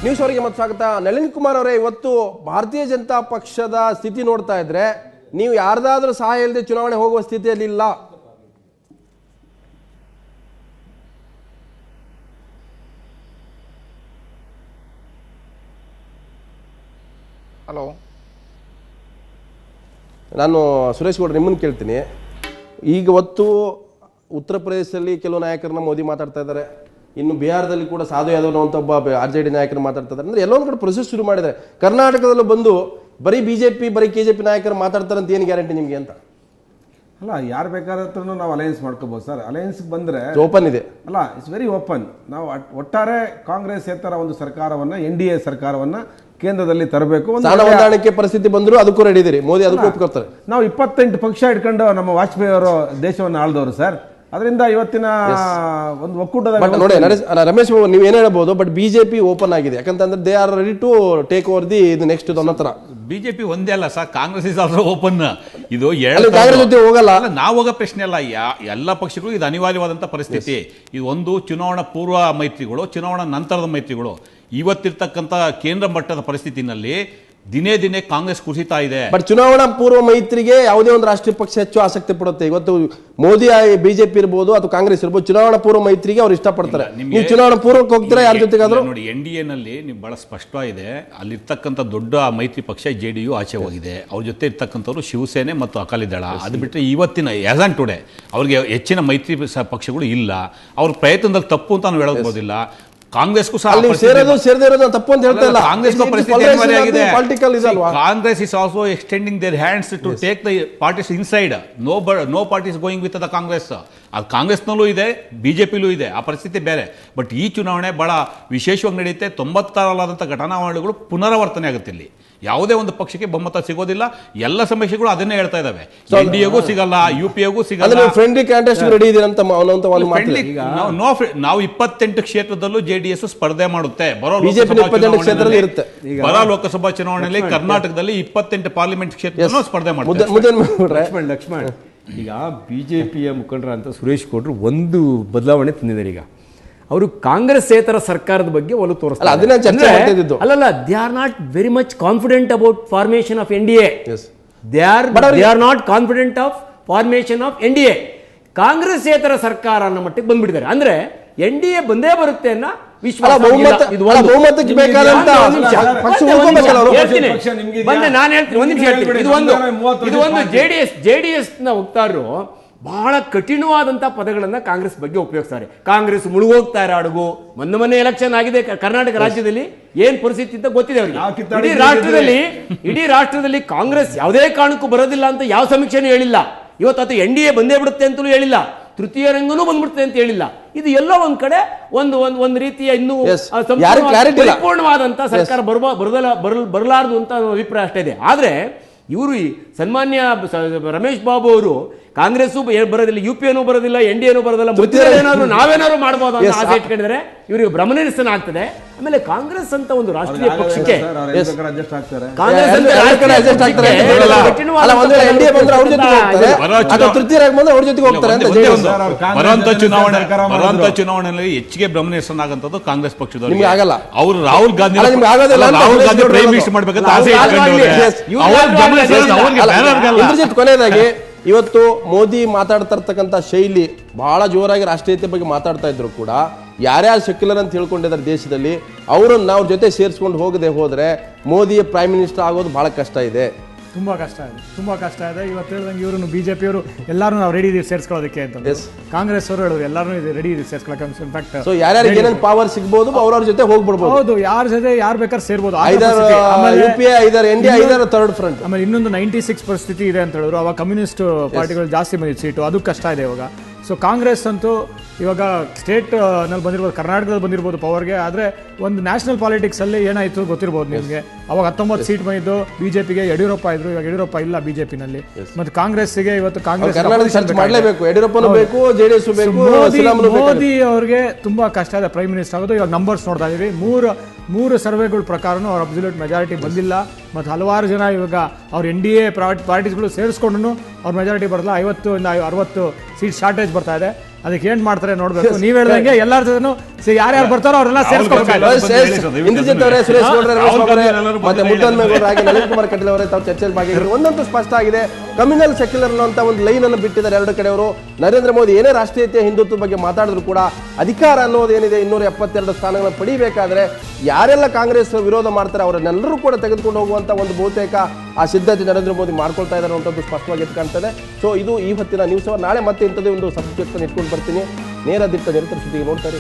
News ಅವರಿಗೆ ಮತ್ತೆ ಸ್ವಾಗತ. ನಳಿನ್ ಕುಮಾರ್ ಅವರೇ, ಇವತ್ತು ಭಾರತೀಯ ಜನತಾ ಪಕ್ಷದ ಸ್ಥಿತಿ ನೋಡ್ತಾ ಇದ್ರೆ ನೀವು ಯಾರ್ದಾದ್ರೂ ಸಹಾಯ ಇಲ್ಲದೆ ಚುನಾವಣೆ ಹೋಗುವ ಸ್ಥಿತಿಯಲ್ಲಿ ಇಲ್ಲ. ಹಲೋ, ನಾನು ಸುರೇಶ್ ಗೌಡ್ರು ನಿಮ್ಮನ್ನು ಕೇಳ್ತೀನಿ. ಈಗ ಹೊತ್ತು ಉತ್ತರ ಪ್ರದೇಶದಲ್ಲಿ ಕೆಲವು ನಾಯಕರನ್ನ ಮೋದಿ ಮಾತಾಡ್ತಾ ಇದ್ದಾರೆ, ಇನ್ನು ಬಿಹಾರದಲ್ಲಿ ಕೂಡ ಸಾಧು ಯಾದವ್ ಅಂತ ಒಬ್ಬ RJD ನಾಯಕರು ಮಾತಾಡ್ತಾ ಇದ್ದಾರೆ. ಅಂದ್ರೆ ಎಲ್ಲೊಂದು ಕಡೆ ಪ್ರೊಸೆಸ್ ಶುರು ಮಾಡಿದ್ದಾರೆ. ಕರ್ನಾಟಕದಲ್ಲೂ ಬಂದು ಬರೀ BJP ಬರೀ KJP ನಾಯಕರು ಮಾತಾಡ್ತಾರೆ ಅಂತ ಏನು ಗ್ಯಾರಂಟಿ ನಿಮಗೆ ಅಂತ? ಅಲ್ಲ, ಯಾರು ಬೇಕಾದ್ರೂ ನಾವು ಅಲಯನ್ಸ್ ಮಾಡ್ಕೋಬಹುದು ಸರ್. ಅಲಯನ್ಸ್ಗೆ ಬಂದರೆ ಓಪನ್ ಇದೆ ಅಲ್ಲ, ಇಟ್ಸ್ ವೆರಿ ಓಪನ್. ನಾವು ಒಟ್ಟಾರೆ ಕಾಂಗ್ರೆಸ್ ಏತರ ಒಂದು ಸರ್ಕಾರವನ್ನ, NDA ಸರ್ಕಾರವನ್ನ ಕೇಂದ್ರದಲ್ಲಿ ತರಬೇಕು. ಹೊಂದಾಣಿಕೆ ಪರಿಸ್ಥಿತಿ ಬಂದ್ರು ಅದಕ್ಕೂ ರೆಡಿ ಇದೀರಿ, ಮೋದಿ ಅದಕ್ಕೂ ಒಪ್ಕೊಳ್ತಾರೆ. ನಾವು 28 ಪಕ್ಷ ಇಟ್ಕೊಂಡು ನಮ್ಮ ವಾಜಪೇಯಿ ಅವರು ದೇಶವನ್ನು ಆಳ್ದವರು ಸರ್. ಅದರಿಂದ ಇವತ್ತಿನ ಒಂದು ಒಕ್ಕೂಟದ ನೋಡಿ ರಮೇಶ್ ಬಾಬು, ನೀವು ಏನ್ ಹೇಳ್ಬೋದು, ಬಟ್ BJP ಓಪನ್ ಆಗಿದೆ. ಯಾಕಂತಂದ್ರೆ they are ready to take over the next ಅನ್ನೋ ತರ. BJP ಒಂದೇ ಅಲ್ಲ sir, Congress is also open. ಇದು ಕಾಂಗ್ರೆಸ್ ಜೊತೆ ಹೋಗಲ್ಲ, ನಾವು ಹೋಗೋ ಪ್ರಶ್ನೆ ಅಲ್ಲ. ಎಲ್ಲ ಪಕ್ಷಗಳು ಇದು ಅನಿವಾರ್ಯವಾದಂತ ಪರಿಸ್ಥಿತಿ. ಇದು ಒಂದು ಚುನಾವಣಾ ಪೂರ್ವ ಮೈತ್ರಿಗಳು, ಚುನಾವಣಾ ನಂತರದ ಮೈತ್ರಿಗಳು. ಇವತ್ತಿರ್ತಕ್ಕಂಥ ಕೇಂದ್ರ ಮಟ್ಟದ ಪರಿಸ್ಥಿತಿನಲ್ಲಿ ದಿನೇ ದಿನೇ ಕಾಂಗ್ರೆಸ್ ಕುಸಿತಾ ಇದೆ. ಬಟ್ ಚುನಾವಣಾ ಪೂರ್ವ ಮೈತ್ರಿಗೆ ಯಾವುದೇ ಒಂದು ರಾಷ್ಟ್ರೀಯ ಪಕ್ಷ ಹೆಚ್ಚು ಆಸಕ್ತಿ ಪಡುತ್ತೆ. ಇವತ್ತು ಮೋದಿ BJP ಇರ್ಬೋದು ಅಥವಾ ಕಾಂಗ್ರೆಸ್ ಇರ್ಬೋದು, ಚುನಾವಣಾ ಪೂರ್ವ ಮೈತ್ರಿಗೆ ಅವ್ರು ಇಷ್ಟಪಡ್ತಾರೆ. ನೀವು ಚುನಾವಣಾ ಪೂರ್ವಕ್ಕೆ ಹೋಗ್ತಾರೆ ಯಾರ ಜೊತೆಗಾದ್ರೂ? ನೋಡಿ, NDA ನಲ್ಲಿ ನೀವು ಬಹಳ ಸ್ಪಷ್ಟವಾಗಿದೆ. ಅಲ್ಲಿರ್ತಕ್ಕಂಥ ದೊಡ್ಡ ಮೈತ್ರಿ ಪಕ್ಷ JDU ಆಚೆ ಹೋಗಿದೆ. ಅವ್ರ ಜೊತೆ ಇರ್ತಕ್ಕಂಥವ್ರು ಶಿವಸೇನೆ ಮತ್ತು ಅಕಾಲಿದಳ. ಅದು ಬಿಟ್ಟರೆ ಇವತ್ತಿನ ಆಸ್ ಆನ್ ಟುಡೇ ಅವ್ರಿಗೆ ಹೆಚ್ಚಿನ ಮೈತ್ರಿ ಪಕ್ಷಗಳು ಇಲ್ಲ. ಅವ್ರ ಪ್ರಯತ್ನದಲ್ಲಿ ತಪ್ಪು ಅಂತ ನಾವು ಹೇಳಬಹುದಿಲ್ಲ. ಕಾಂಗ್ರೆಸ್ಗೂ ಸಹ ತಪ್ಪು ಅಂತ ಹೇಳ್ತಾ ಇಲ್ಲ. Congress is also extending their hands to take the parties inside. No parties going with the Congress. ಅದು ಕಾಂಗ್ರೆಸ್ನಲ್ಲೂ ಇದೆ, BJPಲೂ ಇದೆ. ಆ ಪರಿಸ್ಥಿತಿ ಬೇರೆ. ಬಟ್ ಈ ಚುನಾವಣೆ ಬಹಳ ವಿಶೇಷವಾಗಿ ನಡೆಯುತ್ತೆ. 96 ಘಟನಾವಳಿಗಳು ಪುನರಾವರ್ತನೆ ಆಗುತ್ತೆ. ಇಲ್ಲಿ ಯಾವುದೇ ಒಂದು ಪಕ್ಷಕ್ಕೆ ಬಹುಮತ ಸಿಗೋದಿಲ್ಲ. ಎಲ್ಲ ಸಮಸ್ಯೆಗಳು ಅದನ್ನೇ ಹೇಳ್ತಾ ಇದಾವೆ. NDAಗೂ ಸಿಗಲ್ಲ, UPAಗೂ ಸಿಗಲ್ಲ. ನಾವು 28 ಕ್ಷೇತ್ರದಲ್ಲೂ JDS ಸ್ಪರ್ಧೆ ಮಾಡುತ್ತೆ. ಬರೋ ಲೋಕಸಭಾ ಚುನಾವಣೆಯಲ್ಲಿ ಕರ್ನಾಟಕದಲ್ಲಿ 28 ಪಾರ್ಲಿಮೆಂಟ್ ಕ್ಷೇತ್ರದಲ್ಲೂ ಸ್ಪರ್ಧೆ ಮಾಡುತ್ತೆ. ಲಕ್ಷ್ಮಣ್, ಈಗ BJPಯ ಮುಖಂಡರ ಅಂತ ಸುರೇಶ್ ಗೌಡ್ರು ಒಂದು ಬದಲಾವಣೆ ತಂದಿದ್ದಾರೆ. ಈಗ ಅವರು ಕಾಂಗ್ರೆಸ್ಸೇತರ ಸರ್ಕಾರದ ಬಗ್ಗೆ ಒಲವು ತೋರಿಸ್ತಾರೆ. ಅಲ್ಲಲ್ಲ, they are not very much confident about formation of NDA. They are not confident of formation of NDA. ಕಾಂಗ್ರೆಸ್ಸೇತರ ಸರ್ಕಾರ ಅನ್ನೋ ಮಟ್ಟಿಗೆ ಬಂದ್ಬಿಟ್ಟಿದ್ದಾರೆ. ಅಂದ್ರೆ NDA ಬಂದೇ ಬರುತ್ತೆ ಅನ್ನೋ ವಿಶ್ವಾಸ. JDS ನ ವಕ್ತಾರರು ಬಹಳ ಕಠಿಣವಾದಂತಹ ಪದಗಳನ್ನ ಕಾಂಗ್ರೆಸ್ ಬಗ್ಗೆ ಉಪಯೋಗಿಸ್ತಾರೆ. ಕಾಂಗ್ರೆಸ್ ಮುಳುಗೋಗ್ತಾ ಇರೋ ಅಡುಗು. ಮೊನ್ನೆ ಎಲೆಕ್ಷನ್ ಆಗಿದೆ ಕರ್ನಾಟಕ ರಾಜ್ಯದಲ್ಲಿ, ಏನ್ ಪರಿಸ್ಥಿತಿ ಅಂತ ಗೊತ್ತಿದೆ ಅವರಿಗೆ. ಇಡೀ ರಾಷ್ಟ್ರದಲ್ಲಿ ಕಾಂಗ್ರೆಸ್ ಯಾವುದೇ ಕಾರಣಕ್ಕೂ ಬರೋದಿಲ್ಲ ಅಂತ ಯಾವ ಸಮೀಕ್ಷೆನೂ ಹೇಳಿಲ್ಲ. ಇವತ್ತು NDA ಬಂದೇ ಬಿಡುತ್ತೆ ಅಂತಲೂ ಹೇಳಿಲ್ಲ, ತೃತೀಯ ರಂಗನೂ ಬಂದ್ಬಿಡುತ್ತೆ ಅಂತ ಹೇಳಿಲ್ಲ. ಇದು ಎಲ್ಲೋ ಒಂದ್ ಕಡೆ ಒಂದು ರೀತಿಯ ಇನ್ನೂ ಪರಿಪೂರ್ಣವಾದಂತ ಸರ್ಕಾರ ಬರಲಾರದು ಅಂತ ಅಭಿಪ್ರಾಯ ಅಷ್ಟೇ ಇದೆ. ಆದ್ರೆ ಇವರು ಸನ್ಮಾನ್ಯ ರಮೇಶ್ ಬಾಬು ಅವರು ಕಾಂಗ್ರೆಸ್ ಬರೋದಿಲ್ಲ, UPAನೂ ಬರೋದಿಲ್ಲ, NDAನೂ ಬರೋದಿಲ್ಲ, ನಾವೇನಾದ್ರು ಮಾಡಬಹುದು ಅಂತ ಆಸೆ ಇಟ್ಕೊಂಡಿದ್ದಾರೆ. ಇವರಿಗೆ ಭ್ರಮನಿರಸನ ಆಗ್ತದೆ. ಆಮೇಲೆ ಕಾಂಗ್ರೆಸ್ ಅಂತ ಒಂದು ರಾಷ್ಟ್ರೀಯ ಪಕ್ಷಕ್ಕೆ ಚುನಾವಣೆಯಲ್ಲಿ ಹೆಚ್ಚಿಗೆ ಭ್ರಮನಿರಸನ ಆಗಂತದ್ದು ಕಾಂಗ್ರೆಸ್ ಪಕ್ಷದವರಿಗೆ ಆಗಲ್ಲ. ಅವರು ರಾಹುಲ್ ಗಾಂಧಿ ಪ್ರೈಮ್ ಮಿನಿಸ್ಟರ್ ಮಾಡ್ಬೇಕಂತ ಆಸೆ ಇಟ್ಕೊಂಡಿದ್ದಾರೆ. ಕೊನೆಯದಾಗಿ, ಇವತ್ತು ಮೋದಿ ಮಾತಾಡ್ತಾ ಇರ್ತಕ್ಕಂಥ ಶೈಲಿ ಬಹಳ ಜೋರಾಗಿ ರಾಷ್ಟ್ರೀಯತೆ ಬಗ್ಗೆ ಮಾತಾಡ್ತಾ ಇದ್ರು ಕೂಡ, ಯಾರ್ಯಾರು ಸೆಕ್ಯುಲರ್ ಅಂತ ಹೇಳ್ಕೊಂಡಿದ್ದಾರೆ ದೇಶದಲ್ಲಿ, ಅವರನ್ನು ನಾವು ಜೊತೆ ಸೇರಿಸ್ಕೊಂಡು ಹೋಗದೆ ಹೋದ್ರೆ ಮೋದಿ ಪ್ರೈಮ್ ಮಿನಿಸ್ಟರ್ ಆಗೋದು ಬಹಳ ಕಷ್ಟ ಇದೆ. ತುಂಬಾ ಕಷ್ಟ ಇದೆ. ಇವತ್ತು ಹೇಳ್ದಂಗೆ ಇವರು BJP ಅವರು ಎಲ್ಲರೂ ನಾವು ರೆಡಿ ಇದೀವಿ ಸೇರಿಸ್ಕೊಳ್ಳೋದಕ್ಕೆ ಅಂತ. ಕಾಂಗ್ರೆಸ್ ಅವರು ಹೇಳಿದ್ರು ಎಲ್ಲರೂ ರೆಡಿ ಇದೀವಿ ಸೇರಿಸ್ಕೊಳ್ಳೋಕೆ. ಇನ್ಫ್ಯಾಕ್ಟ್ ಯಾರ್ಯಾರಿಗೆ ಏನೇನು ಪವರ್ ಸಿಗಬಹುದು ಅವ್ರವ್ರ ಜೊತೆ ಹೋಗ್ಬಿಡ್ಬೋದು. ಹೌದು, ಯಾರ ಜೊತೆ ಯಾರು ಬೇಕಾದ್ರೆ ಸೇರ್ಬೋದು. UPA, NDA, third front. ಆಮೇಲೆ ಇನ್ನೊಂದು 96 ಪರಿಸ್ಥಿತಿ ಇದೆ ಅಂತ ಹೇಳಿದ್ರು. ಅವಾಗ ಕಮ್ಯುನಿಸ್ಟ್ ಪಾರ್ಟಿಗಳು ಜಾಸ್ತಿ ಬಂದಿದ್ದು ಸೀಟು, ಅದು ಕಷ್ಟ ಇದೆ ಇವಾಗ. ಸೊ ಕಾಂಗ್ರೆಸ್ ಅಂತೂ ಇವಾಗ ಸ್ಟೇಟ್ ನಲ್ಲಿ ಬಂದಿರ್ಬೋದು, ಕರ್ನಾಟಕದಲ್ಲಿ ಬಂದಿರ್ಬೋದು ಪವರ್ಗೆ. ಆದರೆ ಒಂದು ನ್ಯಾಷನಲ್ ಪಾಲಿಟಿಕ್ಸ್ ಅಲ್ಲಿ ಏನಾಯ್ತು ಗೊತ್ತಿರ್ಬೋದು ನಿಮಗೆ. ಅವಾಗ 19 ಸೀಟ್ ಬಂದಿದ್ದು BJPಗೆ. ಯಡಿಯೂರಪ್ಪ ಇದ್ರು, ಇವಾಗ ಯಡಿಯೂರಪ್ಪ ಇಲ್ಲ BJPನಲ್ಲಿ. ಮತ್ತೆ ಕಾಂಗ್ರೆಸ್ಗೆ ಇವತ್ತು ಕಾಂಗ್ರೆಸ್ ಮೋದಿ ಅವ್ರಿಗೆ ತುಂಬಾ ಕಷ್ಟ ಇದೆ ಪ್ರೈಮ್ ಮಿನಿಸ್ಟರ್ ಆಗೋದು. ಇವಾಗ ನಂಬರ್ಸ್ ನೋಡ್ತಾ ಇದೀವಿ, ಮೂರು ಸರ್ವೆಗಳ ಪ್ರಕಾರನೂ ಅವ್ರ ಅಬ್ಸಲ್ಯೂಟ್ ಮೆಜಾರಿಟಿ ಬಂದಿಲ್ಲ. ಮತ್ತು ಹಲವಾರು ಜನ ಇವಾಗ ಅವ್ರ NDA ಪಾರ್ಟೀಸ್ಗಳು ಸೇರಿಸ್ಕೊಂಡು ಅವ್ರ ಮೆಜಾರಿಟಿ ಬರಲ್ಲ. 50 ಇಂದ 60 ಸೀಟ್ ಶಾರ್ಟೇಜ್ ಬರ್ತಾ ಇದೆ. ಅದಕ್ಕೆ ಏನ್ ಮಾಡ್ತಾರೆ ನೋಡ್ಬೇಕು. ನೀವ್ ಹೇಳ್ದಂಗೆ ಎಲ್ಲಾರ ಜೊತೆನೂ ಯಾರ್ಯಾರು ಬರ್ತಾರೋ ಅವ್ರೆಲ್ಲ ಸೇರ್ಸ್ಕೊಬೇಕು. ಇಂದ್ರಜಿತ್ ಅವರೇ, ಸುರೇಶ್ ಗೌಡ್ರೆ, ರಮೇಶ್ ಅವರೇ, ಮತ್ತೆ ಮುದ್ದನ್ಮೇಗೌಡರು ಹಾಗೆ ನಳಿನ್ ಕುಮಾರ್ ಕಟೀಲ್ ಅವರೇ ತಾವು ಚರ್ಚೆಯಲ್ಲಿ ಭಾಗಿಯಾಗಿದ್ರು. ಒಂದಂತೂ ಸ್ಪಷ್ಟ ಆಗಿದೆ, ಕಮ್ಯುನಲ್ ಸೆಕ್ಯುಲರ್ ಅಂತ ಒಂದು ಲೈನ್ ಅನ್ನು ಬಿಟ್ಟಿದ್ದಾರೆ ಎರಡು ಕಡೆಯವರು. ನರೇಂದ್ರ ಮೋದಿ ಏನೇ ರಾಷ್ಟ್ರೀಯತೆಯ ಹಿಂದುತ್ವದ ಬಗ್ಗೆ ಮಾತಾಡಿದ್ರು ಕೂಡ ಅಧಿಕಾರ ಅನ್ನೋದೇನಿದೆ 272 ಸ್ಥಾನಗಳನ್ನು ಪಡಿಬೇಕಾದ್ರೆ ಯಾರೆಲ್ಲ ಕಾಂಗ್ರೆಸ್ ವಿರೋಧ ಮಾಡ್ತಾರೆ ಅವರನ್ನೆಲ್ಲರೂ ಕೂಡ ತೆಗೆದುಕೊಂಡು ಹೋಗುವಂತ ಒಂದು ಬಹುತೇಕ ಆ ಸಿದ್ಧತೆ ನರೇಂದ್ರ ಮೋದಿ ಮಾಡ್ಕೊಳ್ತಾ ಇದ್ದಾರೆ ಅನ್ನೋದು ಸ್ಪಷ್ಟವಾಗಿ ಎದ್ದು ಕಾಣ್ತದೆ. ಸೊ ಇದು ಈ ಹೊತ್ತಿನ ನ್ಯೂಸ್ ಅವರ್. ನಾಳೆ ಮತ್ತೆ ಇಂಥದ್ದೇ ಒಂದು ಸಬ್ಜೆಕ್ಟ್ ಇಟ್ಕೊಂಡು ಬರ್ತೀನಿ. ನೇರ ದಿಟ್ಟ ನಿರಂತರ ಸುದ್ದಿಗೆ ನೋಡ್ತಾರೆ.